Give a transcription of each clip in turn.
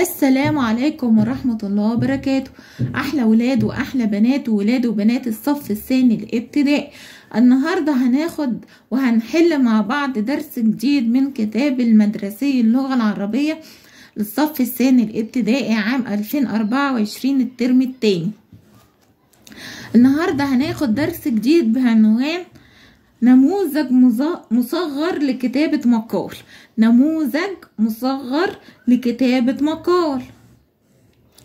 السلام عليكم ورحمة الله وبركاته. أحلى ولاد وأحلى بنات وولاد وبنات الصف الثاني الابتدائي. النهاردة هناخد وهنحل مع بعض درس جديد من كتاب المدرسي اللغة العربية للصف الثاني الابتدائي عام 2024 الترم الثاني. النهاردة هناخد درس جديد بعنوان نموذج مصغر لكتابة مقال. نموذج مصغر لكتابة مقال.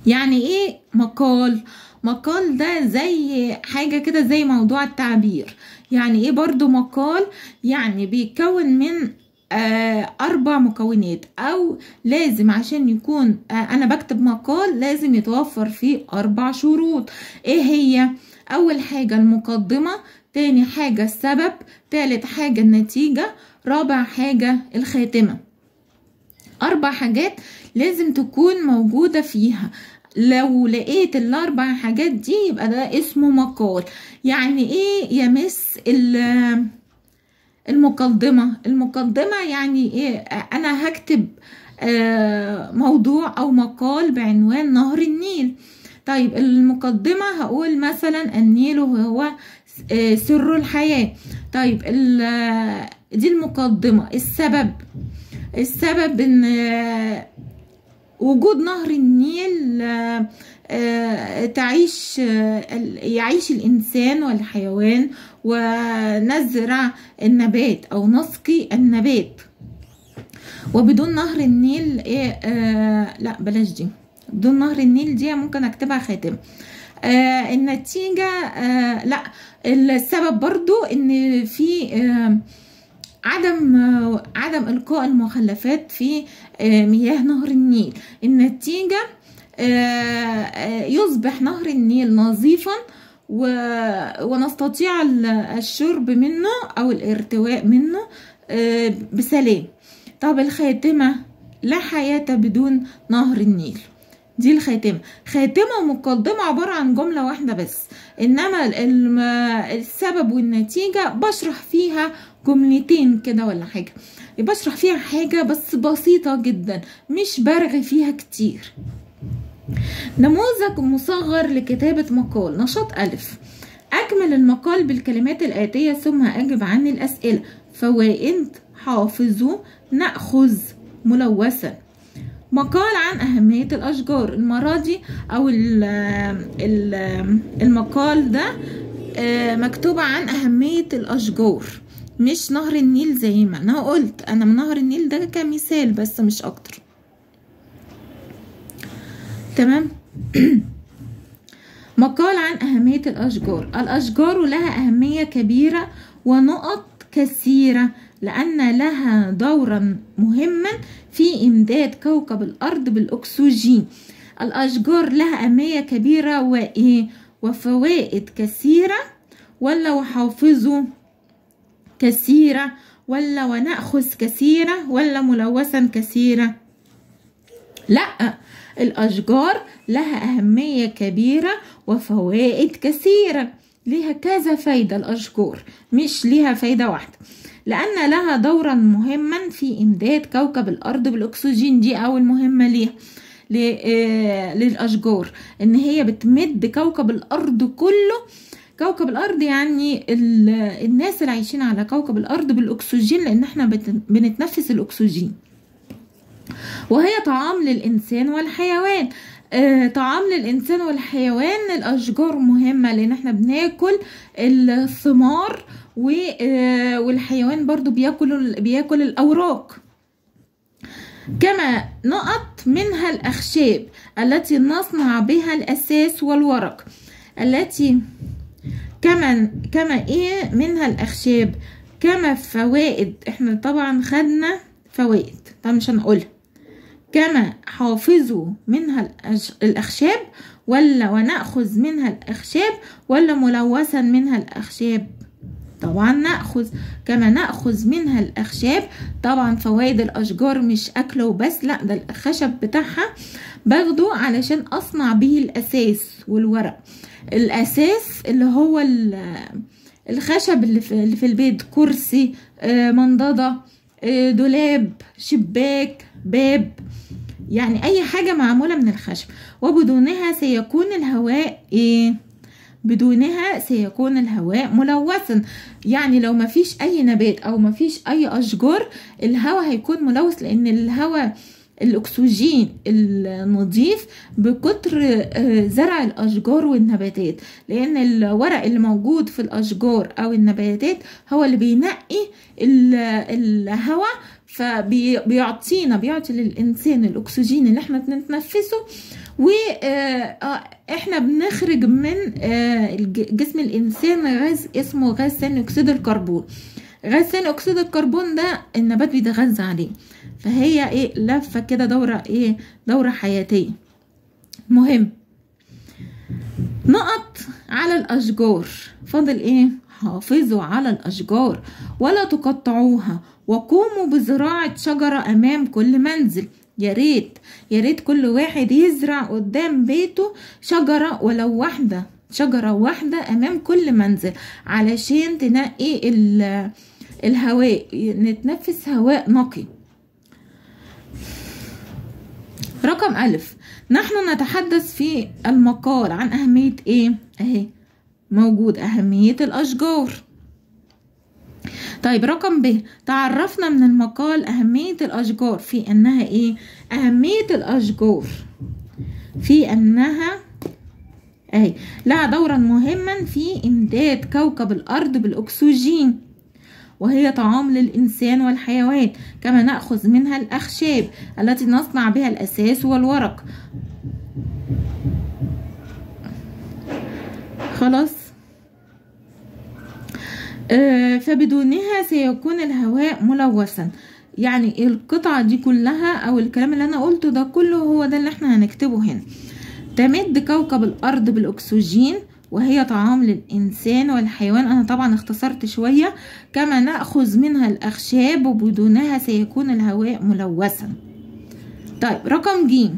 يعني ايه مقال؟ مقال ده زي حاجة كده زي موضوع التعبير. يعني ايه برضو مقال؟ يعني بيتكون من 4 مكونات، او لازم عشان يكون انا بكتب مقال لازم يتوفر فيه 4 شروط. ايه هي؟ اول حاجة المقدمة، تاني حاجة السبب، تالت حاجة النتيجة، رابع حاجة الخاتمة. 4 حاجات لازم تكون موجودة فيها. لو لقيت ال4 حاجات دي يبقى ده اسمه مقال. يعني ايه يا مس المقدمة؟ المقدمة يعني ايه؟ انا هكتب موضوع او مقال بعنوان نهر النيل. طيب المقدمة هقول مثلا النيل هو سر الحياة. طيب دي المقدمة. السبب ان وجود نهر النيل يعيش الإنسان والحيوان ونزرع النبات أو نسقي النبات. وبدون نهر النيل لا بلاش دي، بدون نهر النيل دي ممكن أكتبها خاتمة. النتيجة لا، السبب برضو ان في عدم إلقاء المخلفات في مياه نهر النيل. النتيجة يصبح نهر النيل نظيفا ونستطيع الشرب منه أو الارتواء منه بسلام. طب الخاتمة لا حياة بدون نهر النيل. دي الخاتمة. خاتمة ومقدمة عبارة عن جملة واحدة بس، إنما السبب والنتيجة بشرح فيها جملتين كده ولا حاجة، بشرح فيها حاجة بس بسيطة جدا، مش برغي فيها كتير. نموذج مصغر لكتابة مقال. نشاط ألف: أكمل المقال بالكلمات الآتية ثم أجب عن الأسئلة. فوائد: حافظوا، نأخذ، ملوثا. مقال عن أهمية الأشجار. المرة دي أو المقال ده مكتوب عن أهمية الأشجار، مش نهر النيل زي ما أنا قلت. أنا من نهر النيل ده كمثال بس مش أكتر. تمام. مقال عن أهمية الأشجار. الأشجار لها أهمية كبيرة ونقط كثيرة، لأن لها دورا مهما في إمداد كوكب الأرض بالأكسجين. الأشجار لها أهمية كبيرة وفوائد كثيرة، ولا وحافظوا كثيرة، ولا ونأخذ كثيرة، ولا ملوثا كثيرة؟ لا، الأشجار لها أهمية كبيرة وفوائد كثيرة. ليها كذا فايدة الأشجار، مش ليها فايدة واحدة. لأن لها دورا مهما في إمداد كوكب الأرض بالأكسجين. دي أول مهمة ليها للأشجار، إن هي بتمد كوكب الأرض كله. كوكب الأرض يعني الناس اللي عايشين على كوكب الأرض بالأكسجين، لأن احنا بنتنفس الأكسجين. وهي طعام للإنسان والحيوان. طعام للإنسان والحيوان. الأشجار مهمة لأن احنا بناكل الثمار، والحيوان برضو بياكل الأوراق. كما نقط منها الأخشاب التي نصنع بها الأساس والورق. كما ايه منها الأخشاب؟ كما فوائد. احنا طبعا خدنا فوائد، طبعا مش هنقولها. كما حافظوا منها الأخشاب، ولا ونأخذ منها الأخشاب، ولا ملوثا منها الأخشاب؟ طبعا نأخذ. كما نأخذ منها الأخشاب. طبعا فوائد الأشجار مش أكل وبس، لا، ده الخشب بتاعها باخده علشان أصنع به الأساس والورق. الأساس اللي هو الخشب اللي في البيت، كرسي، منضدة، دولاب، شباك، باب. يعني اي حاجة معمولة من الخشب. وبدونها سيكون الهواء ايه؟ بدونها سيكون الهواء ملوثا. يعني لو مفيش اي نبات او مفيش اي اشجار الهواء هيكون ملوث، لان الهواء الاكسجين النظيف بكتر زرع الاشجار والنباتات، لان الورق اللي موجود في الاشجار او النباتات هو اللي بينقي الهواء، بيعطي للإنسان الأكسجين اللي احنا بنتنفسه، واحنا بنخرج من جسم الإنسان غاز اسمه غاز ثاني أكسيد الكربون. غاز ثاني أكسيد الكربون ده النبات بيتغذى عليه، فهي ايه لفة كده دورة ايه دورة حياتية. مهم نقط على الأشجار. فاضل ايه؟ حافظوا على الأشجار ولا تقطعوها، وقوموا بزراعة شجرة أمام كل منزل. يا ريت كل واحد يزرع قدام بيته شجرة ولو واحدة، شجرة واحدة أمام كل منزل، علشان تنقي الهواء، نتنفس هواء نقي. رقم ألف، نحن نتحدث في المقال عن أهمية ايه؟ اهي موجود أهمية الأشجار. طيب رقم ب، تعرفنا من المقال أهمية الأشجار في أنها ايه؟ أهمية الأشجار في أنها اهي لها دورا مهما في إمداد كوكب الأرض بالأكسجين، وهي طعام للإنسان والحيوان، كما نأخذ منها الأخشاب التي نصنع بها الأساس والورق. خلاص. فبدونها سيكون الهواء ملوثا. يعني القطعة دي كلها او الكلام اللي انا قلته ده كله هو ده اللي احنا هنكتبه هنا. تمد كوكب الارض بالاكسجين وهي طعام للانسان والحيوان. انا طبعا اختصرت شوية. كما نأخذ منها الاخشاب وبدونها سيكون الهواء ملوثا. طيب رقم ج،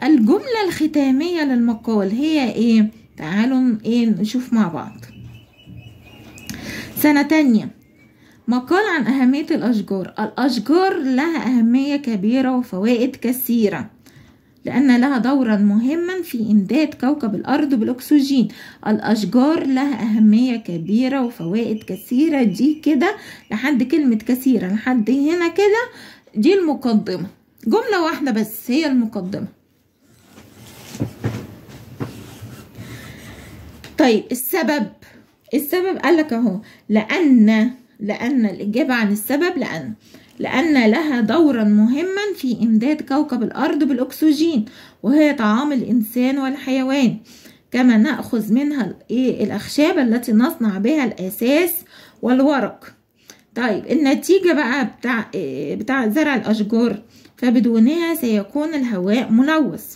الجملة الختامية للمقال هي ايه؟ تعالوا ايه نشوف مع بعض. سنة تانية، مقال عن أهمية الأشجار. الأشجار لها أهمية كبيرة وفوائد كثيرة، لأن لها دورا مهما في إمداد كوكب الأرض بالأكسجين. الأشجار لها أهمية كبيرة وفوائد كثيرة. دي كده لحد كلمة كثيرة لحد هنا كده دي المقدمة، جملة واحدة بس هي المقدمة. طيب السبب قالك اهو، لأن الإجابة عن السبب لأن لها دورا مهما في إمداد كوكب الأرض بالأكسجين، وهي طعام الإنسان والحيوان، كما نأخذ منها الأخشاب التي نصنع بها الأساس والورق. طيب النتيجة بقى بتاع زرع الأشجار، فبدونها سيكون الهواء ملوث.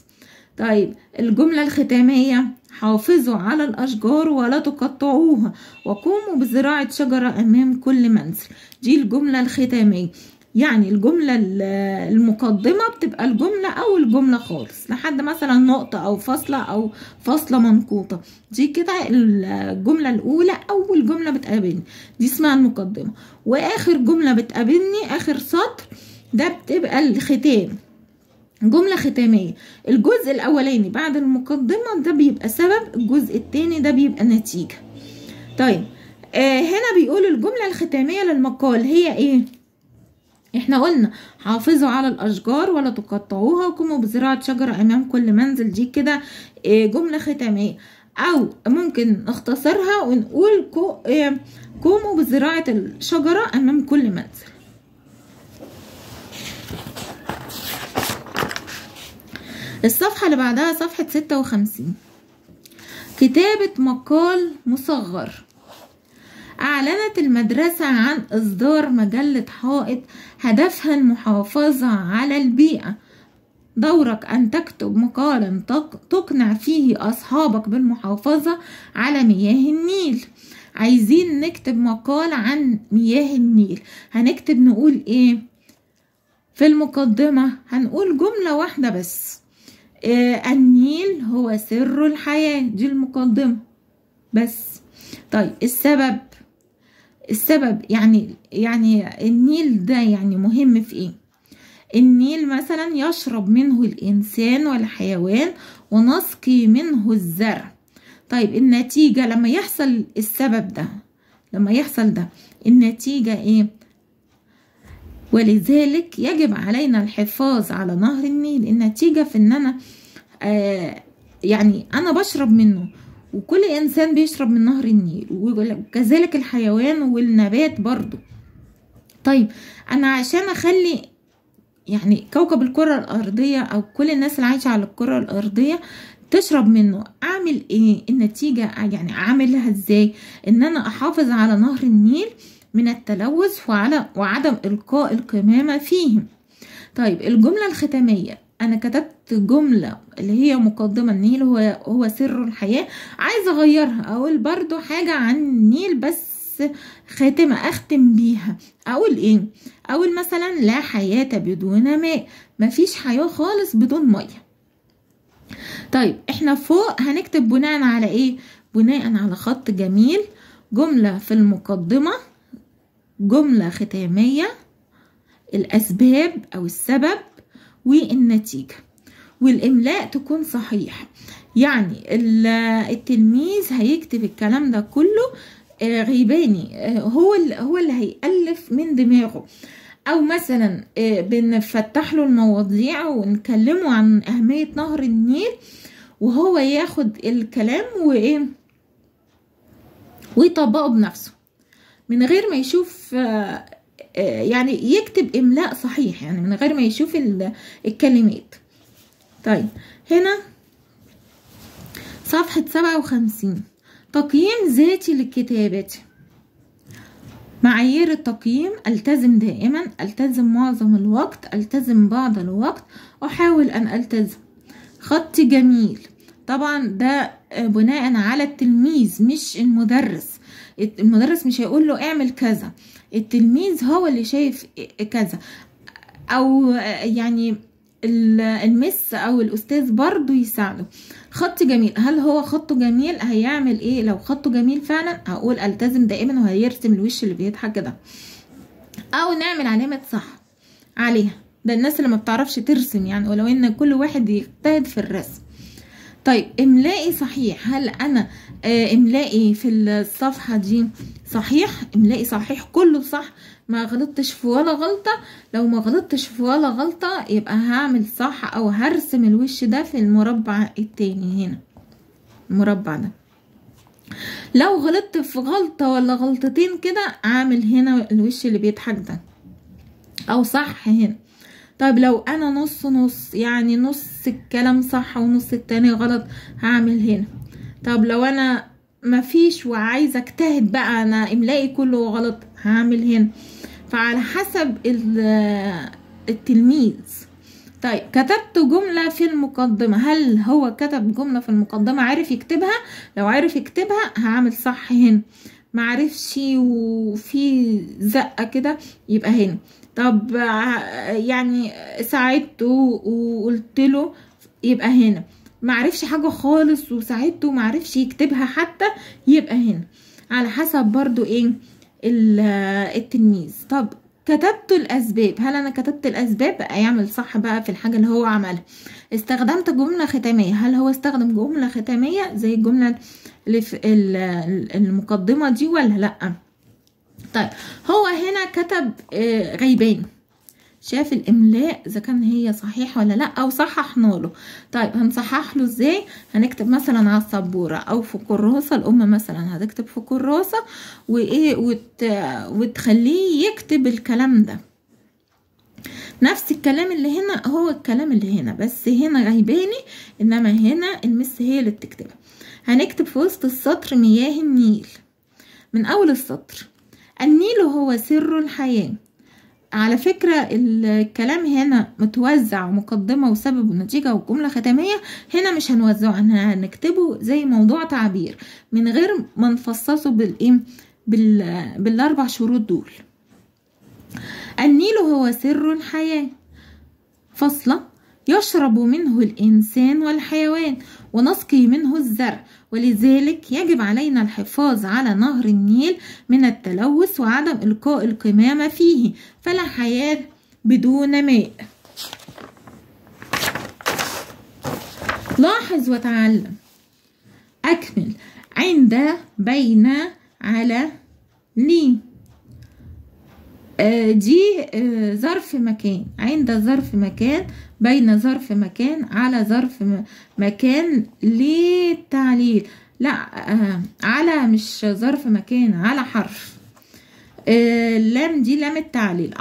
طيب الجملة الختامية، حافظوا على الأشجار ولا تقطعوها، وقوموا بزراعة شجرة أمام كل منزل. دي الجملة الختامية. يعني الجملة المقدمة بتبقى الجملة أو الجملة خالص لحد مثلا نقطة أو فاصلة منقوطة. دي كده الجملة الأولى، أول جملة بتقابلني دي اسمها المقدمة، وآخر جملة بتقابلني آخر سطر ده بتبقى الختام، جملة ختامية. الجزء الأولاني بعد المقدمة ده بيبقى سبب، الجزء التاني ده بيبقى نتيجة. طيب هنا بيقول الجملة الختامية للمقال هي ايه؟ احنا قلنا حافظوا على الأشجار ولا تقطعوها، وقوموا بزراعة شجرة أمام كل منزل. دي كده جملة ختامية، أو ممكن نختصرها ونقول قوموا بزراعة الشجرة أمام كل منزل. الصفحة اللي بعدها صفحة 56، كتابة مقال مصغر. أعلنت المدرسة عن إصدار مجلة حائط هدفها المحافظة على البيئة. دورك أن تكتب مقالا تقنع فيه أصحابك بالمحافظة على مياه النيل. عايزين نكتب مقال عن مياه النيل. هنكتب نقول إيه في المقدمة؟ هنقول جملة واحدة بس، النيل هو سر الحياة. دي المقدمة بس. طيب السبب يعني النيل ده يعني مهم في ايه؟ النيل مثلا يشرب منه الإنسان والحيوان ونسقي منه الزرع. طيب النتيجة لما يحصل السبب ده، لما يحصل ده النتيجة ايه؟ ولذلك يجب علينا الحفاظ على نهر النيل. النتيجة في ان انا يعني انا بشرب منه، وكل انسان بيشرب من نهر النيل، وكذلك الحيوان والنبات برضو. طيب انا عشان اخلي يعني كوكب الكرة الارضية او كل الناس اللي عايشة على الكرة الارضية تشرب منه، اعمل ايه؟ النتيجة يعني اعملها ازاي؟ ان انا احافظ على نهر النيل من التلوث وعدم القاء القمامة فيهم. طيب الجملة الختامية، انا كتبت جملة اللي هي مقدمة النيل هو سر الحياة، عايزة اغيرها، اقول برضو حاجة عن النيل بس خاتمة اختم بيها. اقول ايه؟ اقول مثلا لا حياة بدون ماء، مفيش حياة خالص بدون مية. طيب احنا فوق هنكتب بناء على ايه؟ بناء على خط جميل، جملة في المقدمة، جملة ختامية، الاسباب او السبب والنتيجة، والاملاء تكون صحيح. يعني التلميذ هيكتب الكلام ده كله غيباني، هو اللي هيألف من دماغه، او مثلا بنفتح له المواضيع ونكلمه عن اهمية نهر النيل، وهو ياخد الكلام وايه ويطبقه بنفسه من غير ما يشوف، يعني يكتب املاء صحيح، يعني من غير ما يشوف الكلمات. طيب هنا صفحة 57، تقييم ذاتي للكتابة. معايير التقييم: التزم دائما، التزم معظم الوقت، التزم بعض الوقت، احاول ان التزم. خط جميل، طبعا ده بناء على التلميذ مش المدرس. المدرس مش هيقول له اعمل كذا، التلميذ هو اللي شايف كذا، او يعني المس او الاستاذ برضو يساعده. خط جميل، هل هو خطه جميل؟ هيعمل ايه لو خطه جميل فعلا؟ هقول التزم دائما، وهيرسم الوش اللي بيضحك كده، او نعمل علامة صح عليها. ده الناس اللي ما بتعرفش ترسم يعني، ولو ان كل واحد يجتهد في الرسم. طيب املائي صحيح، هل انا املائي في الصفحة دي صحيح؟ املائي صحيح، كله صح، ما غلطتش في ولا غلطة. لو ما غلطتش في ولا غلطة يبقى هعمل صح، او هرسم الوش ده في المربع التاني هنا، المربع ده. لو غلطت في غلطة ولا غلطتين كده اعمل هنا الوش اللي بيضحك ده، او صح هنا. طيب لو انا نص نص، يعني نص الكلام صح ونص التاني غلط، هعمل هنا. طب لو انا مفيش وعايزه اجتهد بقى، انا املائي كله غلط، هعمل هنا. فعلى حسب التلميذ. طيب كتبت جملة في المقدمة، هل هو كتب جملة في المقدمة عارف يكتبها؟ لو عارف يكتبها هعمل صح هنا، معرفش وفي زقة كده يبقى هنا. طب يعني ساعدته وقلت له يبقى هنا. معرفش حاجة خالص وساعدته معرفش يكتبها حتى، يبقى هنا. على حسب برضو ايه التلميذ. طب كتبت الاسباب، هل انا كتبت الاسباب؟ بقى يعمل صح بقى في الحاجة اللي هو عملها. استخدمت جملة ختامية، هل هو استخدم جملة ختامية زي الجملة اللي في المقدمة دي ولا لا؟ طيب هو هنا كتب غيبان، شاف الاملاء اذا كان هي صحيح ولا لا، او صححنا له. طيب هنصحح له ازاي؟ هنكتب مثلا على السبوره او في كراسه، الام مثلا هتكتب في كراسه وايه وتخليه يكتب الكلام ده، نفس الكلام اللي هنا هو الكلام اللي هنا، بس هنا غيباني انما هنا المس هي اللي بتكتبها. هنكتب في وسط السطر مياه النيل. من اول السطر: النيل هو سر الحياه. على فكرة الكلام هنا متوزع مقدمة وسبب ونتيجة وجملة ختامية، هنا مش هنوزعه، هنكتبه زي موضوع تعبير من غير ما نفصصه بالاربع شروط دول. النيل هو سر الحياة، فصلة، يشرب منه الإنسان والحيوان ونسقي منه الزرع، ولذلك يجب علينا الحفاظ على نهر النيل من التلوث وعدم إلقاء القمامة فيه، فلا حياة بدون ماء. لاحظ وتعلم. أكمل. عند، بين، على، لي. دي ظرف مكان. عند ظرف مكان، بين ظرف مكان، على ظرف مكان، ليه تعليل. لا، على مش ظرف مكان، على حرف. لام دي لام التعليل.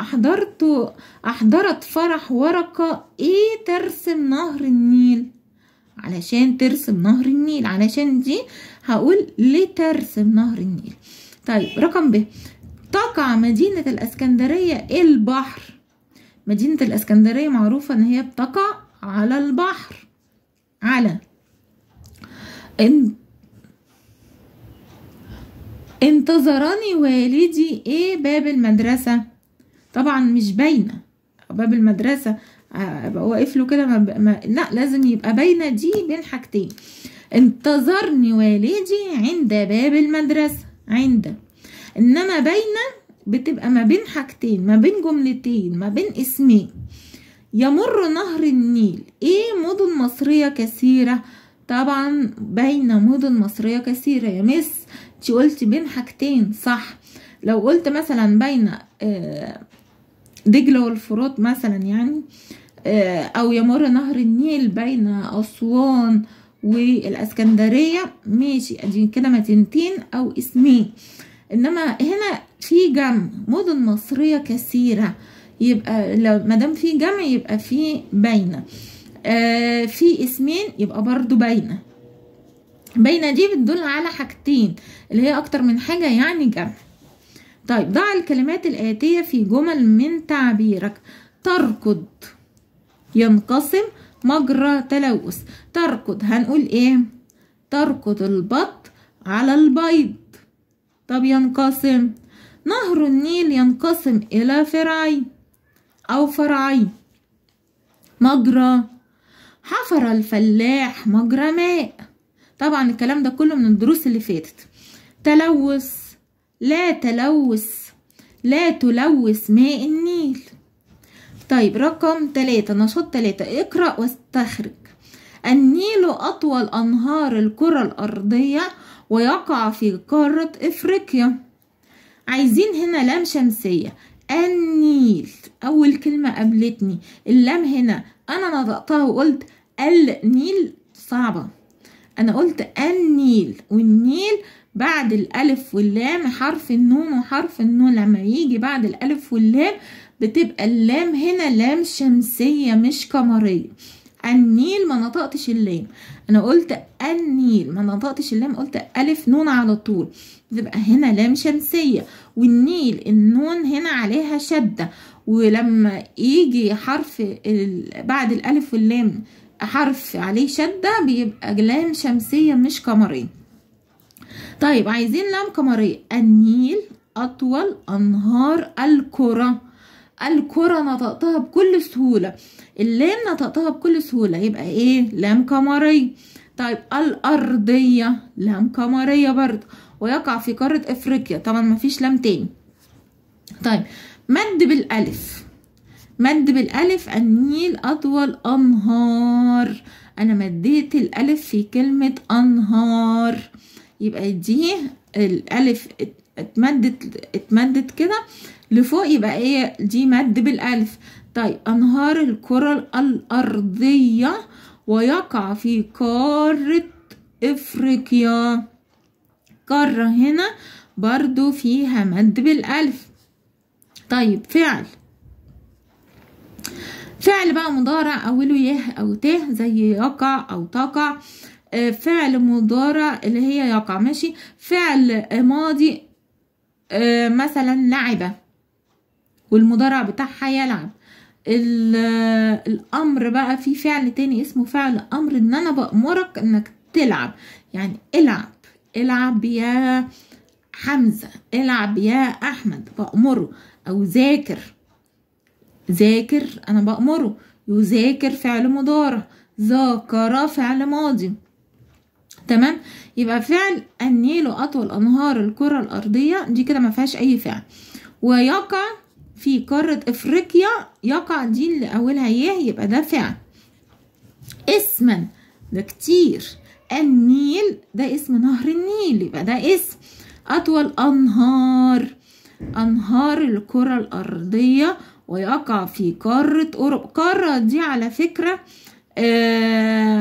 أحضرت فرح ورقة ايه ترسم نهر النيل. علشان ترسم نهر النيل، علشان دي هقول ليه ترسم نهر النيل. طيب رقم ب. تقع مدينة الاسكندرية البحر. مدينة الاسكندرية معروفة ان هي بتقع على البحر. على. انتظرني والدي ايه باب المدرسة. طبعا مش باينة باب المدرسة، ابقى واقف له كده لا، لازم يبقى باينة دي بين حاجتين. انتظرني والدي عند باب المدرسة. عند. انما باينة بتبقى ما بين حاجتين، ما بين جملتين، ما بين اسمين. يمر نهر النيل ايه مدن مصرية كثيرة. طبعا باينة مدن مصرية كثيرة يا مس، انتي قلتي بين حاجتين صح. لو قلت مثلا بين دجلة والفرات مثلا يعني، او يمر نهر النيل بين اسوان والاسكندرية، ماشي، ادي كده مدينتين او اسمين. انما هنا في جمع مدن مصرية كثيرة، يبقى لو مادام في جمع يبقى في بين. في اسمين يبقى برضو بين. بين دي بتدل على حاجتين اللي هي اكتر من حاجة يعني جمع. طيب ضع الكلمات الآتية في جمل من تعبيرك. تركض ينقسم مجرى تلوث. تركض هنقول ايه؟ تركض البط على البيض. طب ينقسم. نهر النيل ينقسم إلى فرعين أو فرعين. مجرى. حفر الفلاح مجرى ماء. طبعا الكلام ده كله من الدروس اللي فاتت. تلوث. لا تلوث، لا تلوث ماء النيل. طيب رقم 3، نشاط 3. اقرأ واستخرج. النيل أطول أنهار الكرة الأرضية ويقع في قارة إفريقيا. عايزين هنا لام شمسية. النيل أول كلمة قابلتني، اللام هنا أنا نطقتها وقلت النيل، صعبة. أنا قلت النيل، والنيل بعد الألف واللام حرف النون، وحرف النون لما يجي بعد الألف واللام بتبقى اللام هنا لام شمسية مش قمرية. النيل ما نطقتش اللام، أنا قلت النيل ما نطقتش اللام، قلت ألف نون على طول، بتبقى هنا لام شمسية. والنيل النون هنا عليها شدة، ولما يجي حرف بعد الألف واللام حرف عليه شدة بيبقى لام شمسية مش قمرية. طيب عايزين لام قمرية. النيل أطول أنهار الكرة. الكرة نطقتها بكل سهولة، اللام نطقتها بكل سهولة، يبقى ايه؟ لام قمرية. طيب الأرضية لام قمرية برضه، ويقع في قارة إفريقيا، طبعا مفيش لام تاني. طيب مد بالألف. مد بالألف. النيل أطول أنهار، أنا مديت الألف في كلمة أنهار، يبقى دي الألف اتمدت كده لفوق، يبقى ايه؟ دي مد بالألف. طيب أنهار الكرة الأرضية ويقع في قارة إفريقيا. قارة هنا برضو فيها مد بالألف. طيب فعل. فعل بقى مضارع أوله يه أو ت، زي يقع أو تقع. فعل مضارع اللي هي يقع، ماشي. فعل ماضي مثلا لعب، والمضارع بتاعها يلعب. الأمر بقى في فعل تاني اسمه فعل أمر، إن أنا بأمرك إنك تلعب، يعني العب، العب يا حمزة، العب يا أحمد، بأمره. أو ذاكر، ذاكر أنا بأمره. يذاكر فعل مضارع، ذاكر فعل ماضي. تمام. يبقى فعل النيل أطول أنهار الكرة الأرضية، دي كده ما فيهاش أي فعل. ويقع في قارة إفريقيا، يقع دي اللي أولها يه، يبقى ده فعل. اسما ده كتير. النيل ده اسم نهر النيل، يبقى ده اسم. أطول أنهار، أنهار الكرة الأرضية ويقع في قارة أوروبا. قارة دي على فكرة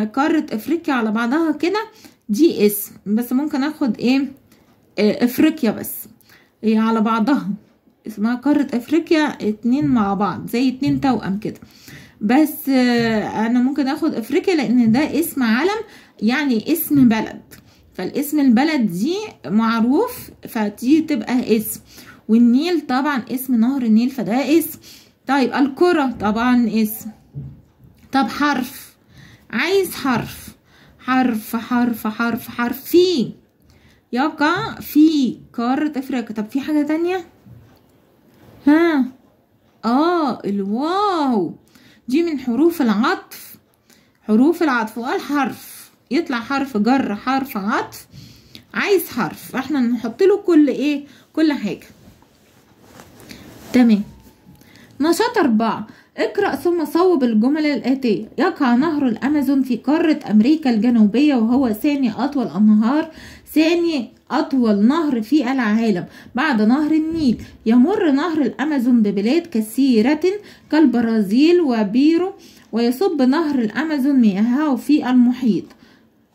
قارة أفريقيا على بعضها كده دي اسم، بس ممكن اخد ايه أفريقيا بس، هي على بعضها اسمها قارة أفريقيا، اتنين مع بعض زي اتنين توأم كده، بس انا ممكن اخد أفريقيا لأن ده اسم علم، يعني اسم بلد، فالاسم البلد دي معروف فدي تبقى اسم. والنيل طبعا اسم نهر النيل فده اسم. طيب الكرة طبعا اسم. طب حرف، عايز حرف، حرف في، يقع في قارة افريقيا. طب في حاجة تانية؟ ها الواو دي من حروف العطف، حروف العطف. وقال حرف يطلع حرف جر حرف عطف، عايز حرف احنا نحط له كل حاجة. تمام. نشاط 4، اقرأ ثم صوب الجمل الآتية. يقع نهر الأمازون في قارة أمريكا الجنوبية وهو ثاني أطول أنهار، ثاني أطول نهر في العالم بعد نهر النيل. يمر نهر الأمازون ببلاد كثيرة كالبرازيل وبيرو، ويصب نهر الأمازون مياهه في المحيط.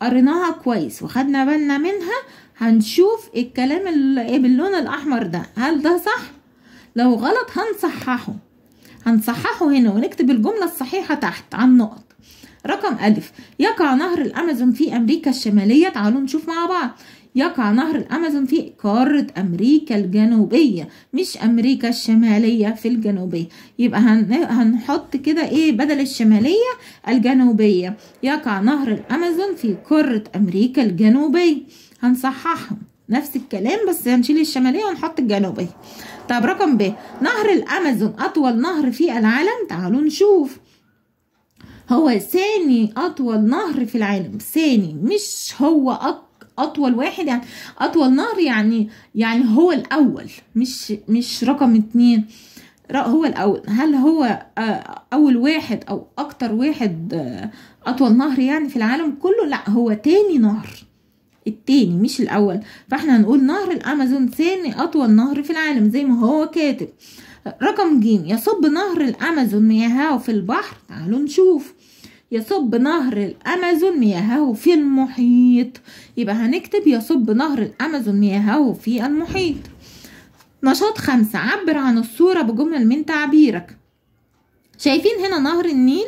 قريناها كويس وخدنا بالنا منها. هنشوف الكلام اللي باللون الأحمر ده هل ده صح؟ لو غلط هنصححه هنا ونكتب الجملة الصحيحة تحت على النقط. رقم ألف، يقع نهر الأمازون في أمريكا الشمالية. تعالوا نشوف مع بعض. يقع نهر الأمازون في قارة أمريكا الجنوبية، مش أمريكا الشمالية في الجنوبية. يبقى هنحط كده بدل الشمالية الجنوبية. يقع نهر الأمازون في قارة أمريكا الجنوبية. هنصححهم نفس الكلام بس هنشيل الشمالية ونحط الجنوبية. طب رقم ب، نهر الأمازون أطول نهر في العالم. تعالوا نشوف. هو ثاني أطول نهر في العالم، ثاني، مش هو أطول واحد، يعني أطول نهر يعني هو الأول، مش رقم 2، هو الأول. هل هو أول واحد أو أكتر واحد أطول نهر يعني في العالم كله؟ لا، هو تاني نهر، التاني مش الأول. فاحنا هنقول نهر الأمازون ثاني أطول نهر في العالم زي ما هو كاتب. رقم ج، يصب نهر الأمازون مياهه في البحر. تعالوا نشوف. يصب نهر الأمازون مياهه في المحيط، يبقى هنكتب يصب نهر الأمازون مياهه في المحيط. نشاط 5، عبر عن الصورة بجمل من تعبيرك. شايفين هنا نهر النيل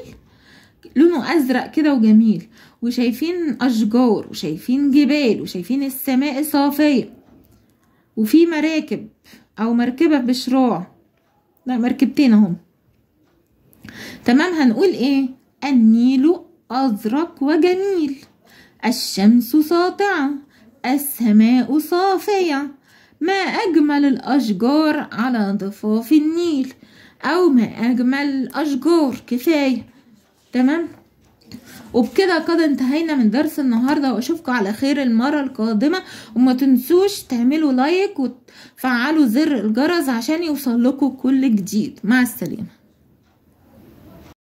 لونه أزرق كده وجميل، وشايفين أشجار، وشايفين جبال، وشايفين السماء صافية، وفي مراكب أو مركبة بشراع، لا مركبتين اهم. تمام. هنقول النيل أزرق وجميل، الشمس ساطعة، السماء صافية، ما أجمل الأشجار على ضفاف النيل، أو ما أجمل الأشجار. كفاية. تمام. وبكده قد انتهينا من درس النهاردة، واشوفكم على خير المرة القادمة. وما تنسوش تعملوا لايك وتفعلوا زر الجرس عشان يوصل لكم كل جديد. مع السلامة.